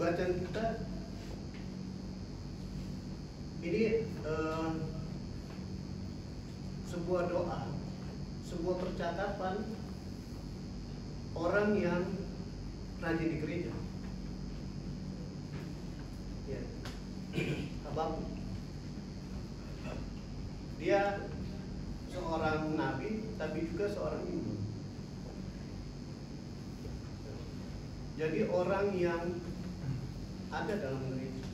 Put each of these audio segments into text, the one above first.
bacaan kita ini sebuah doa, sebuah percakapan orang yang rajin di gereja. Ya, abang, dia seorang nabi, tapi juga seorang imam. Jadi orang yang ada dalam gereja,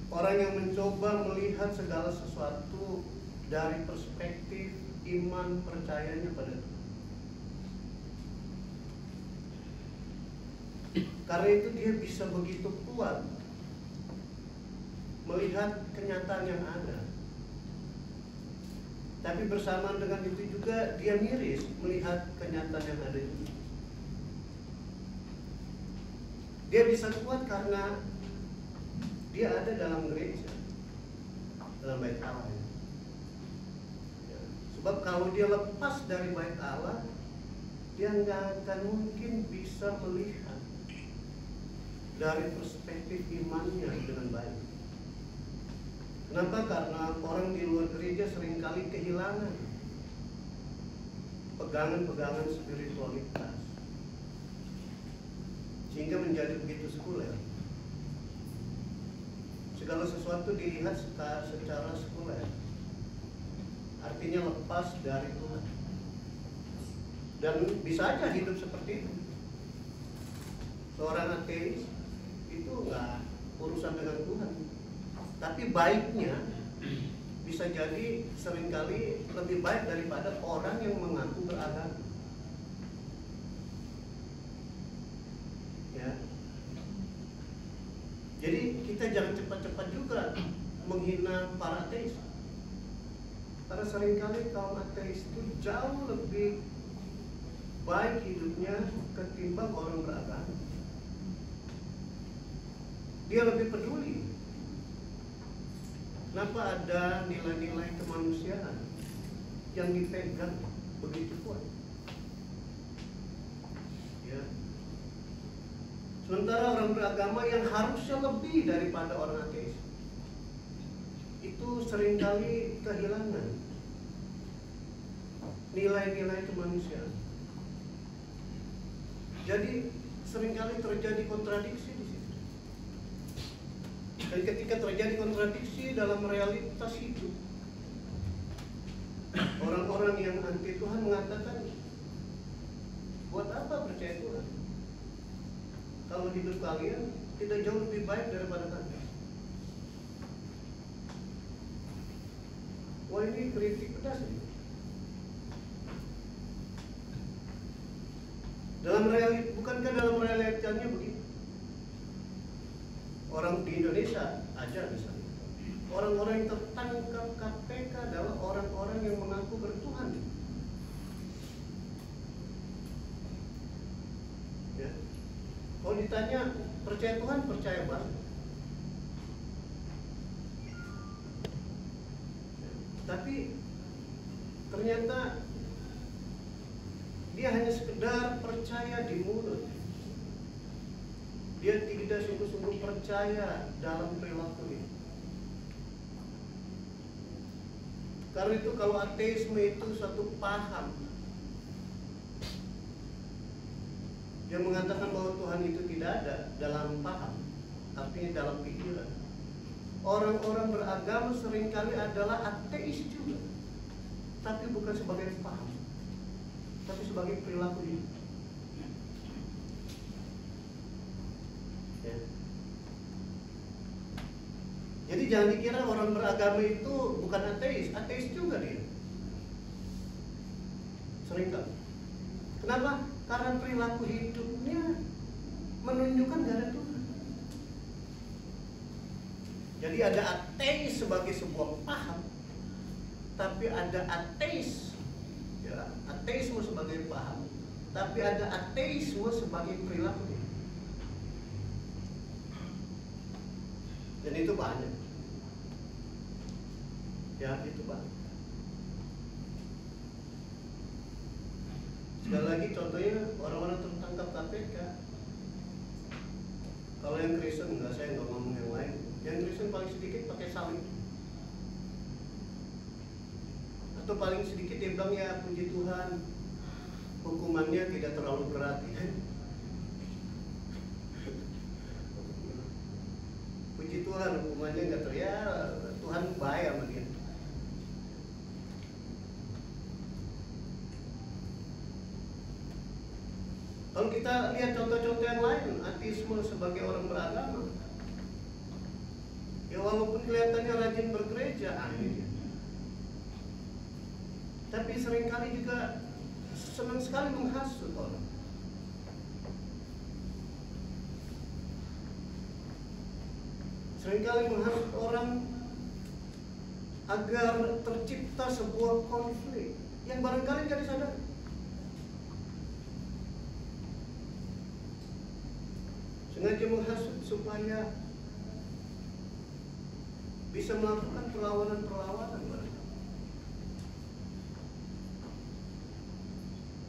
orang yang mencoba melihat segala sesuatu dari perspektif iman percayanya pada Tuhan. Karena itu dia bisa begitu kuat melihat kenyataan yang ada. Tapi bersamaan dengan itu juga dia miris melihat kenyataan yang ada juga. Dia bisa kuat karena dia ada dalam gereja, dalam bait Allah. Ya. Sebab kalau dia lepas dari bait Allah, dia nggak akan mungkin bisa melihat dari perspektif imannya dengan baik. Kenapa? Karena orang di luar gereja seringkali kehilangan pegangan-pegangan spiritualitas, sehingga menjadi begitu sekuler. Segala sesuatu dilihat secara sekuler, artinya lepas dari Tuhan. Dan bisa aja hidup seperti itu. Seorang ateis itu nggak urusan dengan Tuhan, tapi baiknya bisa jadi seringkali lebih baik daripada orang yang mengaku beragama. Ya. Jadi kita jangan cepat-cepat juga menghina para ateis. Karena seringkali kaum ateis itu jauh lebih baik hidupnya ketimbang orang beragama. Dia lebih peduli. Kenapa ada nilai-nilai kemanusiaan yang dipegang begitu kuat? Ya. Sementara orang beragama yang harusnya lebih daripada orang ateis itu seringkali kehilangan nilai-nilai kemanusiaan. Jadi seringkali terjadi kontradiksi di situ. Dan ketika terjadi kontradiksi dalam realitas hidup, orang-orang yang anti Tuhan mengatakan, buat apa percaya Tuhan kalau hidup kalian tidak jauh lebih baik daripada kami? Wah, ini kritik pedas nih. Bukankah dalam realitanya begitu? Orang di Indonesia aja misalnya, orang-orang yang tertangkap KPK adalah orang-orang yang mengaku bertuhan. Ya. Kalau ditanya percaya Tuhan, percaya banget. Ya. Tapi ternyata dia hanya sekedar percaya di mulut. Dia tidak sungguh-sungguh percaya dalam perilakunya. Karena itu kalau ateisme itu satu paham yang mengatakan bahwa Tuhan itu tidak ada dalam paham, artinya dalam pikiran. Orang-orang beragama seringkali adalah ateis juga, tapi bukan sebagai paham, tapi sebagai perilaku hidup. Ya. Jadi jangan dikira orang beragama itu bukan ateis, ateis juga dia. Seringkali. Kenapa? Karena perilaku hidupnya menunjukkan gak ada Tuhan. Jadi ada ateis sebagai sebuah paham, tapi ada ateis, ya, ateisme sebagai paham, tapi ada ateisme sebagai perilaku. Dan itu banyak. Ya, itu banyak. Sekali lagi contohnya orang-orang tertangkap KPK Kalau yang Kristen enggak, saya nggak ngomong yang lain. Yang Kristen paling sedikit pakai salib. Atau paling sedikit dia bilang ya puji Tuhan, hukumannya tidak terlalu berat. Puji Tuhan, hukumannya nggak ya Tuhan baik sama dia. Kalau kita lihat contoh-contoh yang lain, ateisme sebagai orang beragama, ya walaupun kelihatannya rajin bergereja, tapi seringkali juga senang sekali menghasut orang. Seringkali menghasut orang agar tercipta sebuah konflik yang barangkali tidak disadari. Sengaja menghasut supaya bisa melakukan perlawanan-perlawanan.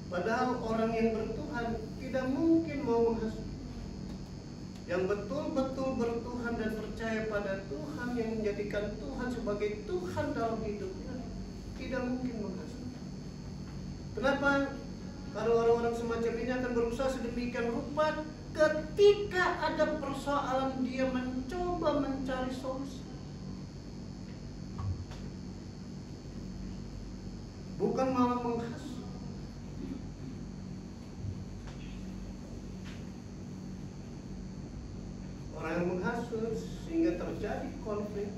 Padahal orang yang bertuhan tidak mungkin mau menghasut. Yang betul-betul bertuhan dan percaya pada Tuhan, yang menjadikan Tuhan sebagai Tuhan dalam hidupnya, tidak mungkin menghasut. Kenapa? Karena orang-orang semacam ini akan berusaha sedemikian rupa. Ketika ada persoalan, dia mencoba mencari solusi. Bukan malah menghasut. Orang yang menghasut sehingga terjadi konflik.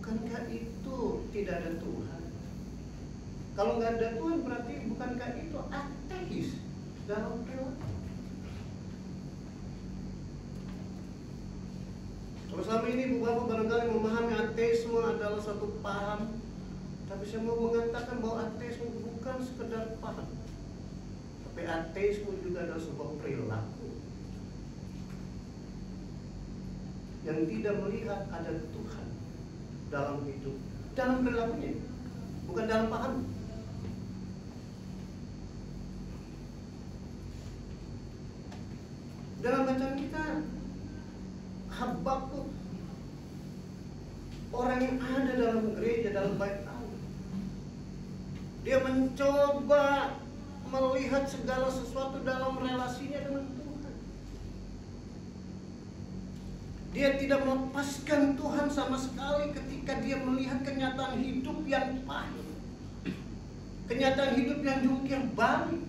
Bukankah itu tidak ada Tuhan? Kalau nggak ada Tuhan berarti bukankah itu ateis dalam perilaku? Kalau selama ini Bapak barangkali memahami ateisme adalah satu paham, tapi saya mau mengatakan bahwa ateisme bukan sekedar paham, tapi ateisme juga adalah sebuah perilaku yang tidak melihat ada Tuhan dalam hidup, dalam perilakunya, bukan dalam paham. Dalam bacaan kita, Habakuk, orang yang ada dalam gereja, dalam bait Allah, dia mencoba melihat segala sesuatu dalam relasinya dengan Tuhan. Dia tidak melepaskan Tuhan sama sekali ketika dia melihat kenyataan hidup yang pahit, kenyataan hidup yang jungkir balik,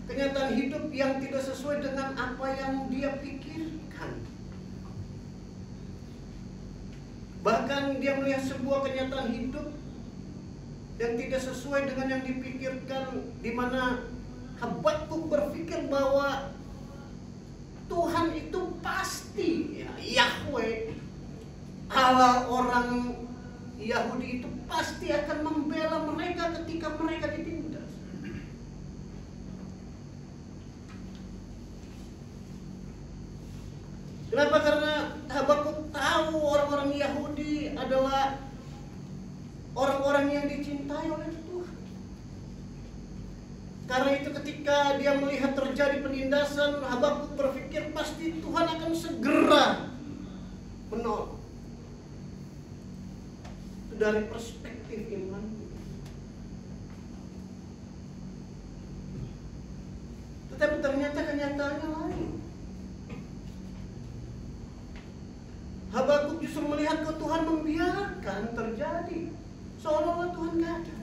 kenyataan hidup yang tidak sesuai dengan apa yang dia pikirkan. Bahkan dia melihat sebuah kenyataan hidup yang tidak sesuai dengan yang dipikirkan, di mana Habakuk berpikir bahwa Tuhan itu pasti, ya, Yahweh, Allah orang Yahudi itu pasti akan membela mereka ketika mereka ditindas. Kenapa? Karena Habakuk tahu orang-orang Yahudi adalah orang-orang yang dicintai oleh Tuhan. Karena itu ketika dia melihat terjadi penindasan, Habakuk berpikir pasti Tuhan akan segera menolong. Itu dari perspektif iman. Tetapi ternyata kenyataannya lain. Habakuk justru melihat bahwa Tuhan membiarkan terjadi, seolah-olah Tuhan gak ada.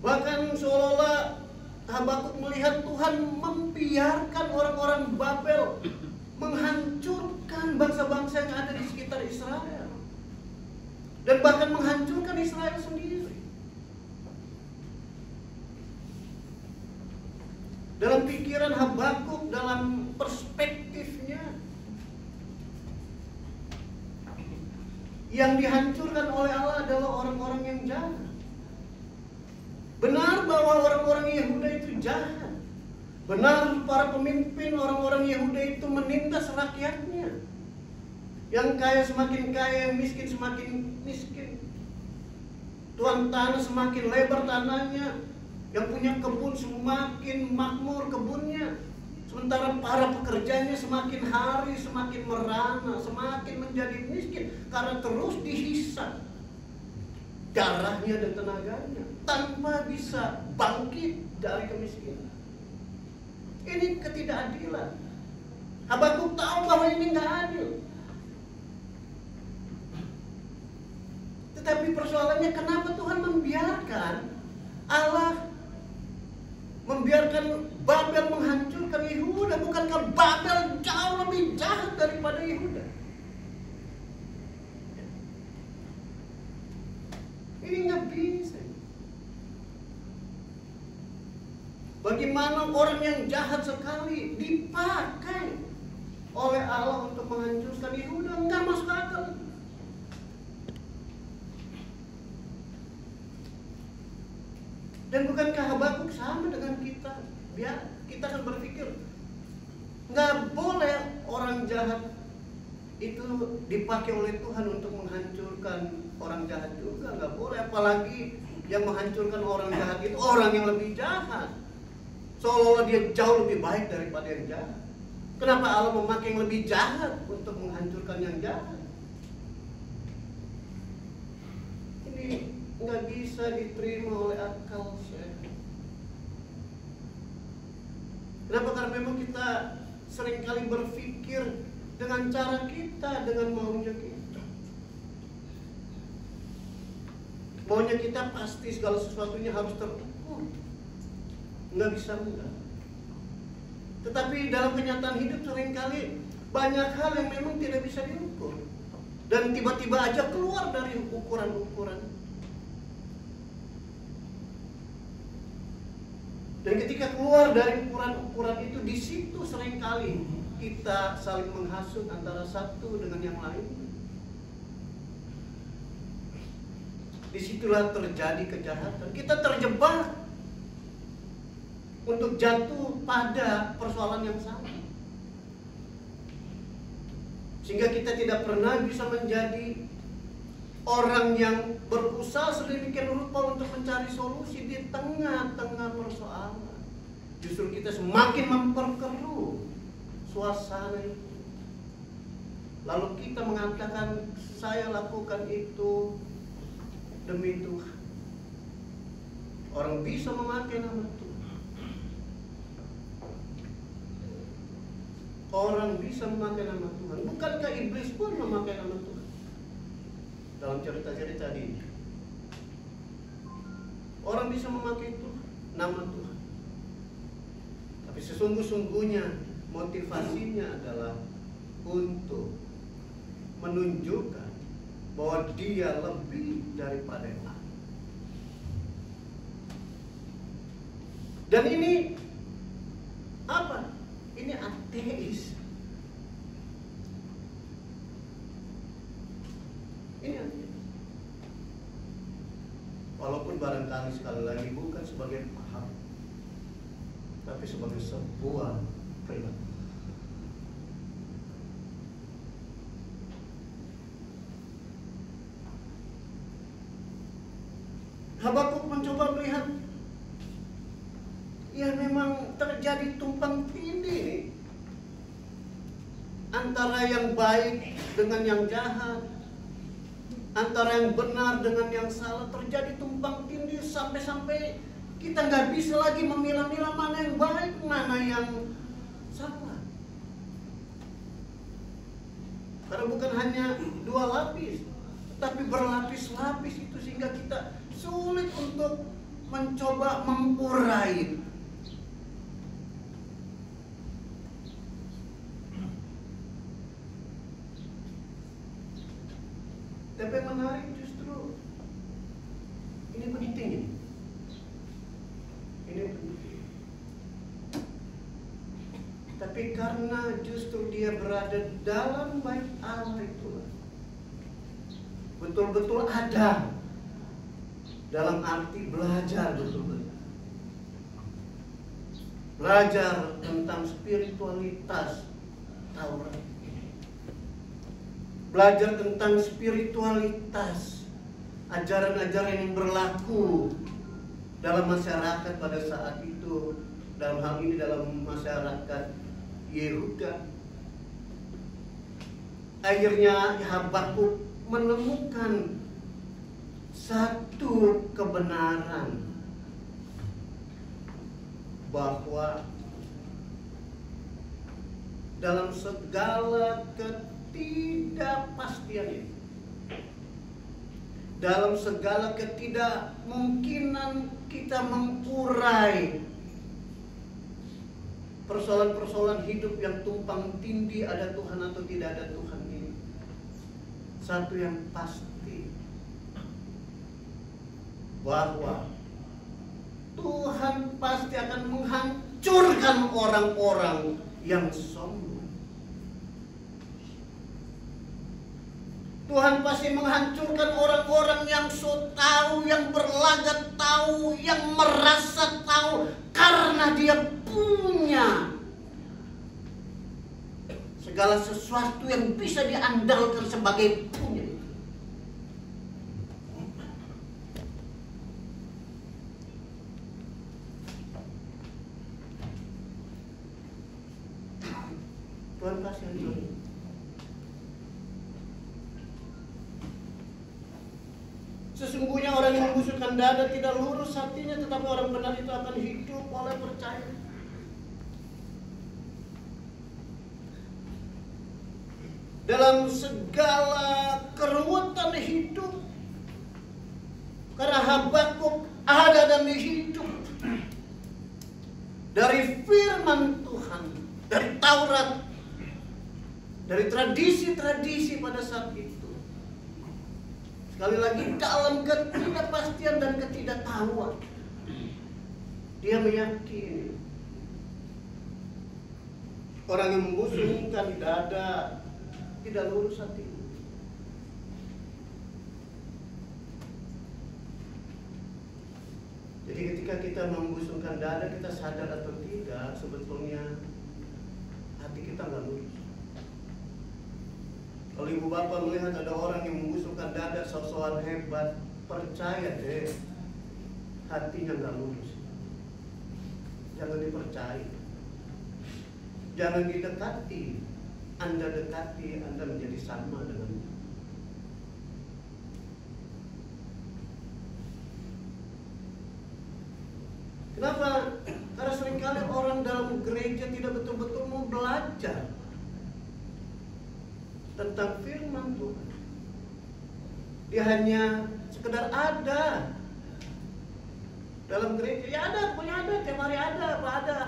Bahkan seolah-olah Habakuk melihat Tuhan membiarkan orang-orang Babel menghancurkan bangsa-bangsa yang ada di sekitar Israel, dan bahkan menghancurkan Israel sendiri. Dalam pikiran Habakuk, dalam perspektifnya, yang dihancurkan oleh Allah adalah orang-orang yang jahat. Benar bahwa orang-orang Yehuda itu jahat. Benar para pemimpin orang-orang Yehuda itu menindas rakyatnya. Yang kaya semakin kaya, yang miskin semakin miskin. Tuan tanah semakin lebar tanahnya, Yang punya kebun semakin makmur kebunnya, sementara para pekerjanya semakin hari semakin merana, semakin menjadi miskin karena terus dihisap darahnya dan tenaganya tanpa bisa bangkit dari kemiskinan. Ini ketidakadilan. Habakuk tahu bahwa ini nggak adil. Tetapi persoalannya, kenapa Tuhan membiarkan membiarkan Babel menghancurkan Yehuda? Bukankah Babel jauh lebih jahat daripada Yehuda? Ini nggak bisa. Bagaimana orang yang jahat sekali dipakai oleh Allah untuk menghancurkan Yehuda? Nggak masuk akal. Dan bukankah Habakuk sama dengan kita? Ya, kita akan berpikir nggak boleh orang jahat itu dipakai oleh Tuhan untuk menghancurkan orang jahat juga, nggak boleh. Apalagi yang menghancurkan orang jahat itu orang yang lebih jahat, seolah-olah dia jauh lebih baik daripada yang jahat. Kenapa Allah memakai yang lebih jahat untuk menghancurkan yang jahat? Ini nggak bisa diterima oleh akal sehat. Kenapa? Karena memang kita seringkali berpikir dengan cara kita, dengan maunya kita. Maunya kita pasti segala sesuatunya harus terukur. Nggak bisa enggak. Tetapi dalam kenyataan hidup seringkali banyak hal yang memang tidak bisa diukur. Dan tiba-tiba aja keluar dari ukuran-ukuran. Dan ketika keluar dari ukuran-ukuran itu, di situ seringkali kita saling menghasut antara satu dengan yang lain. Disitulah terjadi kejahatan. Kita terjebak untuk jatuh pada persoalan yang sama, sehingga kita tidak pernah bisa menjadi orang yang berusaha sedemikian rupa untuk mencari solusi di tengah-tengah persoalan. Justru kita semakin memperkeruh suasana itu. Lalu kita mengatakan, saya lakukan itu demi Tuhan. Orang bisa memakai nama Tuhan. Orang bisa memakai nama Tuhan. Bukankah iblis pun memakai nama Tuhan? Dalam cerita-cerita ini, orang bisa memakai itu nama Tuhan, tapi sesungguh-sungguhnya motivasinya adalah untuk menunjukkan bahwa dia lebih daripada yang lain. Dan ini apa? Ini ateis. Walaupun barangkali sekali lagi bukan sebagai paham, tapi sebagai sebuah perilaku. Habakuk mencoba melihat, ya memang terjadi tumpang tindih antara yang baik dengan yang jahat, antara yang benar dengan yang salah. Terjadi tumpang tindih sampai-sampai kita nggak bisa lagi memilah-milah mana yang baik, mana yang salah. Karena bukan hanya dua lapis, tapi berlapis-lapis itu, sehingga kita sulit untuk mencoba mengurai. Tapi yang menarik justru ini penting ini. Ini penting. Tapi karena justru dia berada dalam bait Allah itu, betul-betul ada, dalam arti belajar betul-betul. Belajar tentang spiritualitas Taurat. Belajar tentang spiritualitas, ajaran-ajaran yang berlaku dalam masyarakat pada saat itu, dalam hal ini dalam masyarakat Yehuda. Akhirnya Habakuk menemukan satu kebenaran, bahwa dalam segala ketidakpastian ini, dalam segala ketidakmungkinan kita mengurai persoalan-persoalan hidup yang tumpang tindih, ada Tuhan atau tidak ada Tuhan ini, satu yang pasti, bahwa Tuhan pasti akan menghancurkan orang-orang yang sombong. Tuhan pasti menghancurkan orang-orang yang so tahu, yang berlagak tahu, yang merasa tahu, karena dia punya segala sesuatu yang bisa diandalkan sebagai punya. Tuhan pasti hancur. Sesungguhnya orang yang membusukkan dada tidak lurus hatinya, tetapi orang benar itu akan hidup oleh percaya. Dalam segala keruwetan hidup, karena Habakuk ada dan hidup dari firman Tuhan, dari Taurat, dari tradisi-tradisi pada saat itu. Sekali lagi, dalam ketidakpastian dan ketidaktahuan, dia meyakini orang yang membusungkan dada tidak lurus hatinya. Jadi ketika kita membusungkan dada, kita sadar atau tidak, sebetulnya hati kita nggak lurus. Kalau ibu bapak melihat ada orang yang membusungkan dada sok-sokan hebat, percaya deh, hatinya nggak lurus. Jangan dipercaya, jangan didekati. Anda dekati, Anda menjadi sama dengannya. Kenapa? Karena seringkali orang dalam gereja tidak betul-betul mau belajar tentang firman Tuhan. Dia hanya sekedar ada dalam gereja. Ya ada, pokoknya ada, tiap hari ada, ada,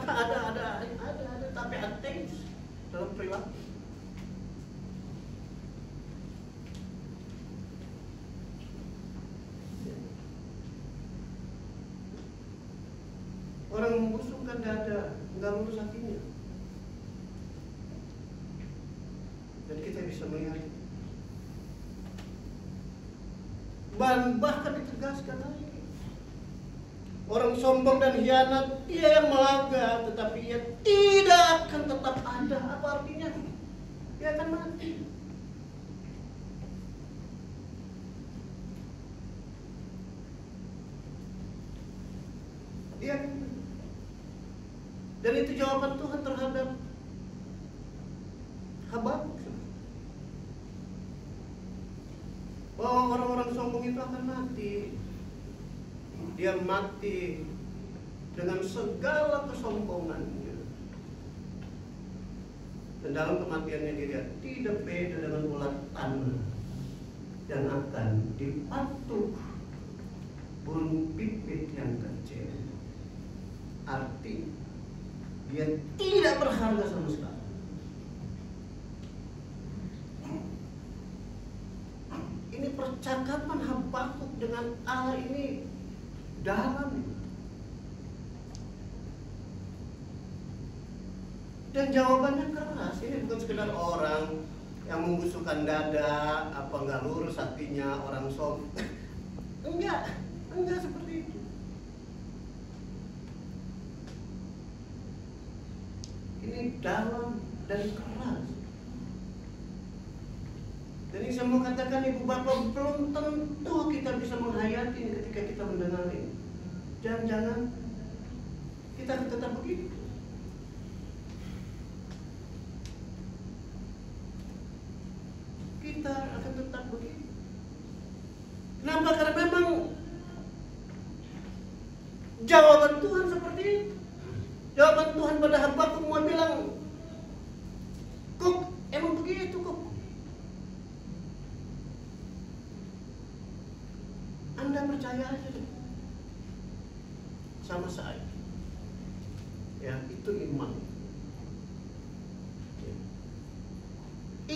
tapi ateis dalam perilaku. Orang membusungkan dada, nggak lurus hatinya. Dan kita bisa melihat, bahkan ditegaskan lagi, orang sombong dan hianat, dia yang melaga, tetapi ia tidak akan tetap ada. Apa artinya? Dia akan mati. Dia akan mati. Dan itu jawaban Tuhan terhadap Habakuk, bahwa orang-orang sombong itu akan mati. Dia mati dengan segala kesombongannya. Dan dalam kematiannya dia tidak beda dengan ulat tanah yang akan dipatuk burung pipit yang kecil. Arti dia tidak berharga sama sekali. Ini percakapan Habakuk dengan Allah ini dalam. Dan jawabannya keras. Ini bukan sekedar orang yang membusukkan dada, apa nggak lurus hatinya, orang sombong. Enggak seperti itu. Ini dalam dan keras. Dan ini saya mau katakan, ibu bapak, belum tentu kita bisa menghayati ketika kita mendengar ini. Jangan-jangan kita akan tetap begitu. Kita akan tetap begitu. Kenapa? Karena memang jawaban Tuhan seperti itu. Jawaban Tuhan pada Habakuk mau bilang, Kuk, emang begitu Kuk. Anda percaya aja deh sama saya. Ya, itu iman. Ya.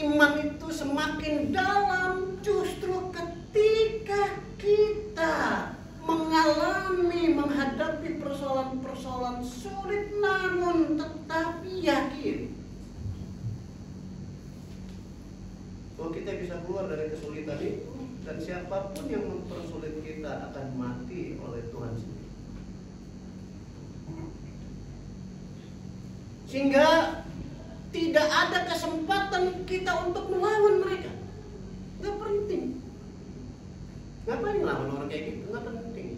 Iman itu semakin dalam justru ketika kita menghadapi persoalan-persoalan sulit namun tetapi yakin bahwa kita bisa keluar dari kesulitan itu, dan siapapun yang mempersulit kita akan mati oleh Tuhan sendiri. Sehingga tidak ada kesempatan kita untuk melawan mereka. Nggak penting. Ngapain melawan orang kayak gitu? Nggak penting.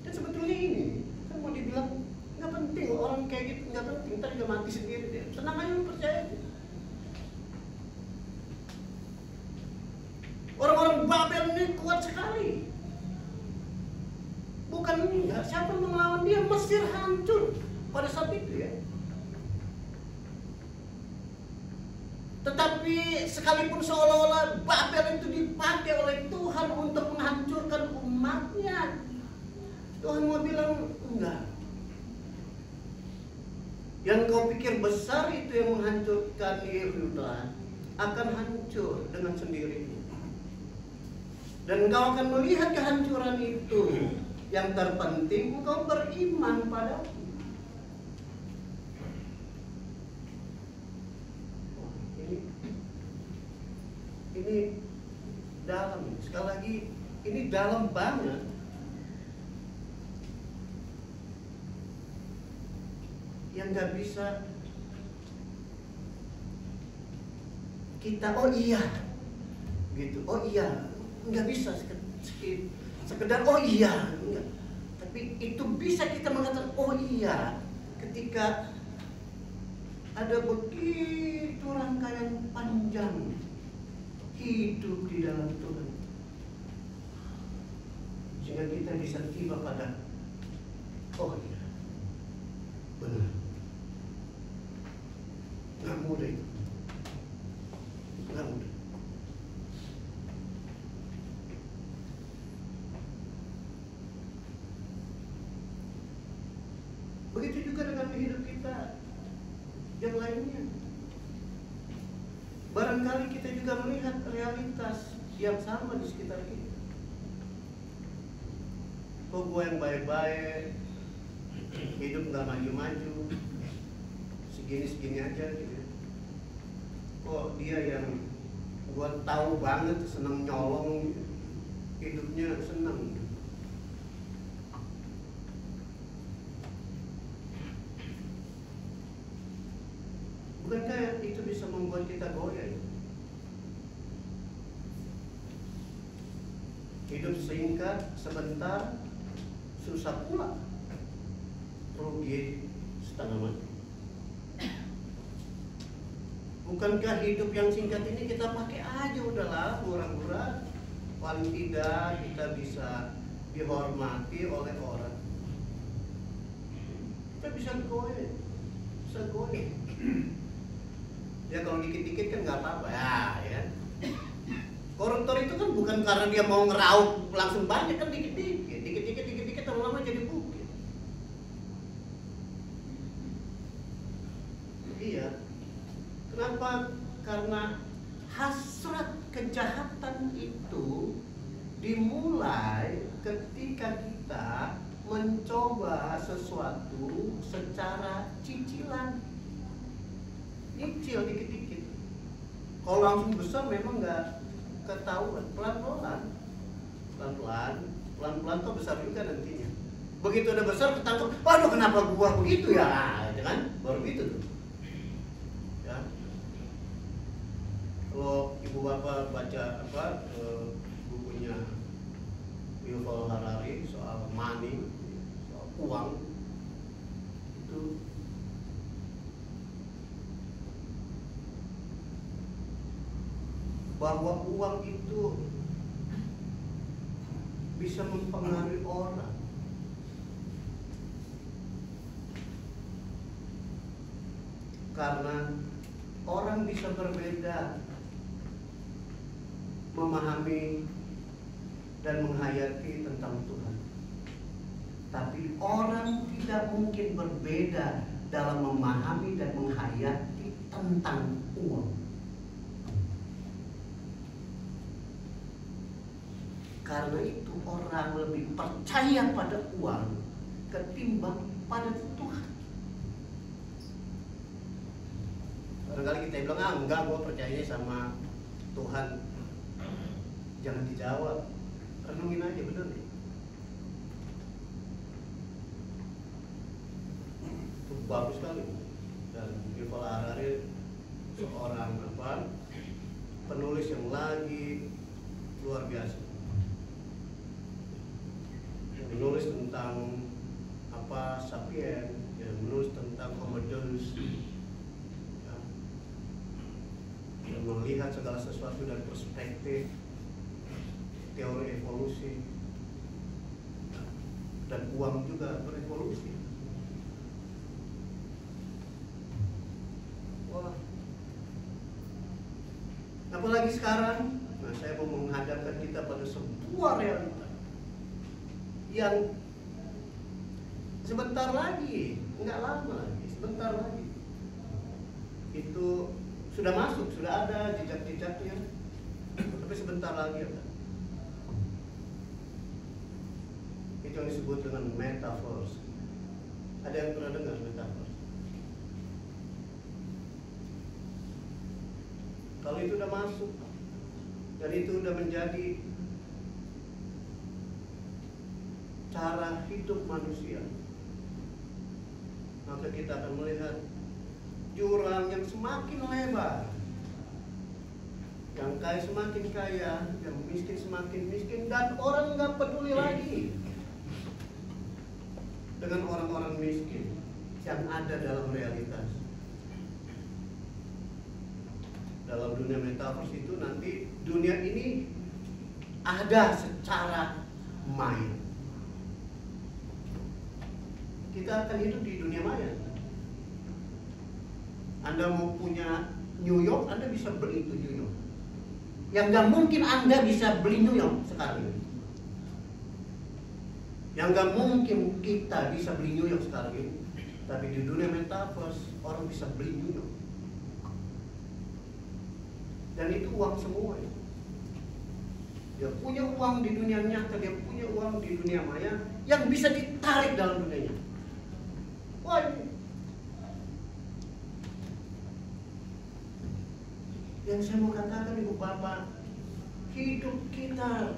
Dan sebetulnya ini kan mau dibilang nggak penting, orang kayak gitu nggak penting, ntar juga mati sendiri dia. Tenang aja, lu percaya aja. Orang-orang Babel ini kuat sekali. Bukan enggak, siapa yang melawan dia? Mesir hancur pada saat itu ya. Tetapi sekalipun seolah-olah Babel itu dipakai oleh Tuhan untuk menghancurkan umatnya, Tuhan mau bilang enggak. Yang kau pikir besar itu yang menghancurkan Yehuda akan hancur dengan sendirinya. Dan engkau akan melihat kehancuran itu. Yang terpenting engkau beriman padaku. Ini dalam, sekali lagi ini dalam banget. Yang gak bisa kita oh iya gitu, oh iya, nggak bisa sekedar oh iya, enggak. Tapi itu bisa kita mengatakan oh iya ketika ada begitu rangkaian panjang hidup di dalam Tuhan, sehingga kita bisa tiba pada oh iya, benar. Nggak mudah itu, nggak mudah. Begitu juga dengan hidup kita yang lainnya. Barangkali kita juga melihat realitas yang sama di sekitar kita. Kok gue yang baik-baik, hidup nggak maju-maju, segini-segini aja gitu. Kok dia yang gue tahu banget seneng nyolong, hidupnya seneng. Bukankah itu bisa membuat kita goyah? Hidup singkat, sebentar, susah pula, rugi setengah mati. Bukankah hidup yang singkat ini kita pakai aja udahlah, murah-murah, paling tidak kita bisa dihormati oleh orang. Kita bisa goyah, bisa goyah. Ya kalau dikit-dikit kan nggak apa-apa ya. Koruptor itu kan bukan karena dia mau ngeraup langsung banyak, kan dikit-dikit lama-lama jadi bukit. Iya. Kenapa? Karena hasrat kejahatan itu dimulai ketika kita mencoba sesuatu secara cicilan. Nyicil dikit-dikit. Kalau langsung besar memang nggak ketahuan. Pelan-pelan tuh besar juga nantinya. Begitu udah besar ketangkep, waduh kenapa gua begitu ya, kan? Baru gitu tuh. Ya. Kalau ibu bapak baca bukunya Yuval Harari soal money, soal uang, itu bahwa uang itu bisa mempengaruhi orang. Karena orang bisa berbeda memahami dan menghayati tentang Tuhan. Tapi orang tidak mungkin berbeda dalam memahami dan menghayati tentang uang. Karena itu orang lebih percaya pada uang ketimbang pada Tuhan. Barangkali kita bilang, enggak, gue percayanya sama Tuhan. Jangan dijawab, renungin aja, bener nih. Itu bagus sekali. Dan Yuval Harari seorang penulis yang lagi luar biasa. Menulis tentang Sapien, menulis tentang Homo Deus, yang melihat segala sesuatu dari perspektif teori evolusi, dan uang juga berevolusi. Wah, apalagi sekarang, saya mau menghadapkan kita pada sebuah realita yang sebentar lagi, nggak lama lagi, sebentar lagi itu sudah masuk, sudah ada jejak-jejaknya, tapi sebentar lagi ada. Itu yang disebut dengan metaverse. Ada yang pernah dengar metaverse? Kalau itu udah masuk dan itu udah menjadi cara hidup manusia, maka kita akan melihat jurang yang semakin lebar. Yang kaya semakin kaya, yang miskin semakin miskin, dan orang nggak peduli lagi dengan orang-orang miskin yang ada dalam realitas. Dalam dunia metaverse itu nanti dunia ini ada secara maya. Kita akan hidup di dunia maya. Anda mau punya New York, Anda bisa beli itu New York. Yang gak mungkin Anda bisa beli New York sekarang ini. Yang gak mungkin kita bisa beli New York sekarang ini. Tapi di dunia metaverse, orang bisa beli New York. Dan itu uang semua ya. Dia punya uang di dunia nyata, dia punya uang di dunia maya yang bisa ditarik dalam dunianya. Wah, ini yang saya mau katakan, Ibu Bapak, hidup kita,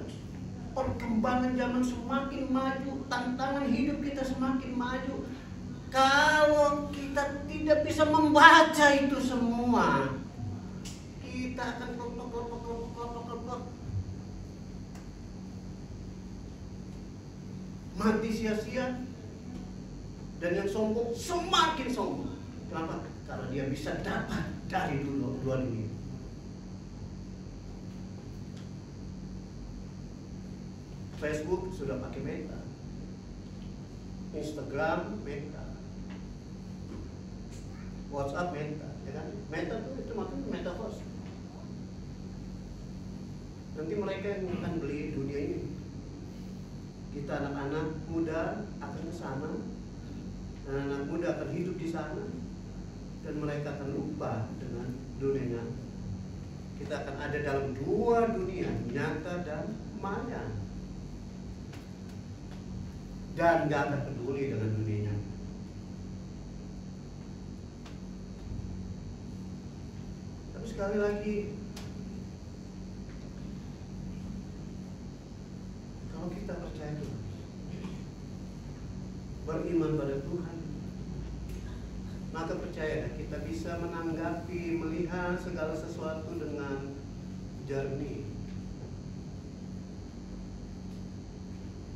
perkembangan zaman semakin maju, tantangan hidup kita semakin maju. Kalau kita tidak bisa membaca itu semua, kita akan kelompok mati sia-sia. Dan yang sombong semakin sombong. Kenapa? Karena dia bisa dapat dari dua dunia. Facebook sudah pakai Meta, Instagram Meta, WhatsApp Meta, ya kan? Meta itu makanya metaverse. Nanti mereka yang akan beli dunia ini. Kita anak-anak muda akan ke sana, anak-anak muda akan hidup di sana, dan mereka akan lupa dengan dunianya. Kita akan ada dalam dua dunia, nyata dan maya. Dan gak akan peduli dengan dunianya. Tapi sekali lagi, kalau kita percaya Tuhan, beriman pada Tuhan, maka percayalah kita bisa menanggapi, melihat segala sesuatu dengan jernih.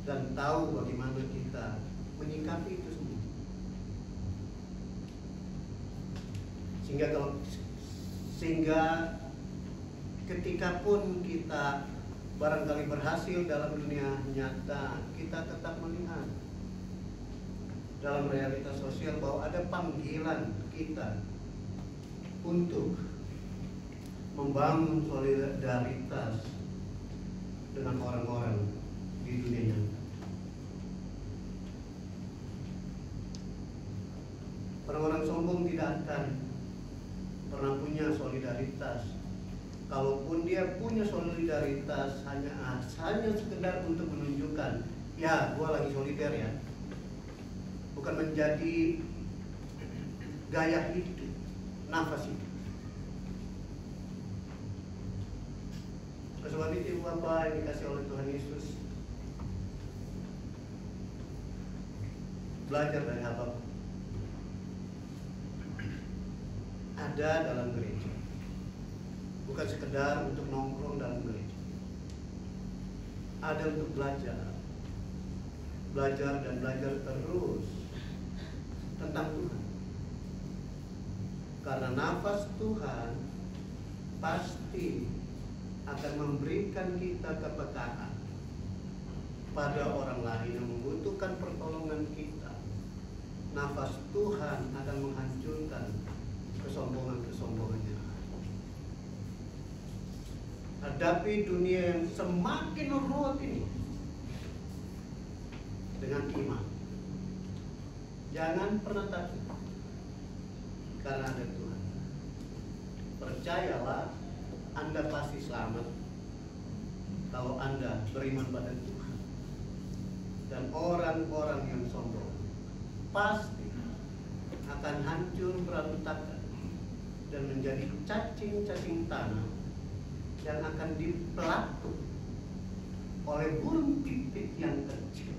dan tahu bagaimana kita menyikapi itu semua. Sehingga ketika pun kita barangkali berhasil dalam dunia nyata, kita tetap melihat dalam realitas sosial bahwa ada panggilan kita untuk membangun solidaritas dengan orang-orang di dunia nyata. Orang-orang sombong tidak akan pernah punya solidaritas. Kalaupun dia punya solidaritas hanya sekedar untuk menunjukkan, ya, gua lagi solider ya. Bukan menjadi gaya hidup, nafas hidup. Sebab itu Bapak yang dikasih oleh Tuhan Yesus, belajar dari hamba ada dalam gereja, bukan sekedar untuk nongkrong dalam gereja, ada untuk belajar dan belajar terus tentang Tuhan, karena nafas Tuhan pasti akan memberikan kita kepekaan pada orang lain yang membutuhkan pertolongan kita. Nafas Tuhan akan menghancurkan kesombongan-kesombongannya. Hadapi dunia yang semakin ruwet ini dengan iman. Jangan pernah takut, karena ada Tuhan. Percayalah, Anda pasti selamat kalau Anda beriman pada Tuhan. Dan orang-orang yang sombong pasti akan hancur berantakan dan menjadi cacing-cacing tanah yang akan dipelatuh oleh burung pipit yang kecil.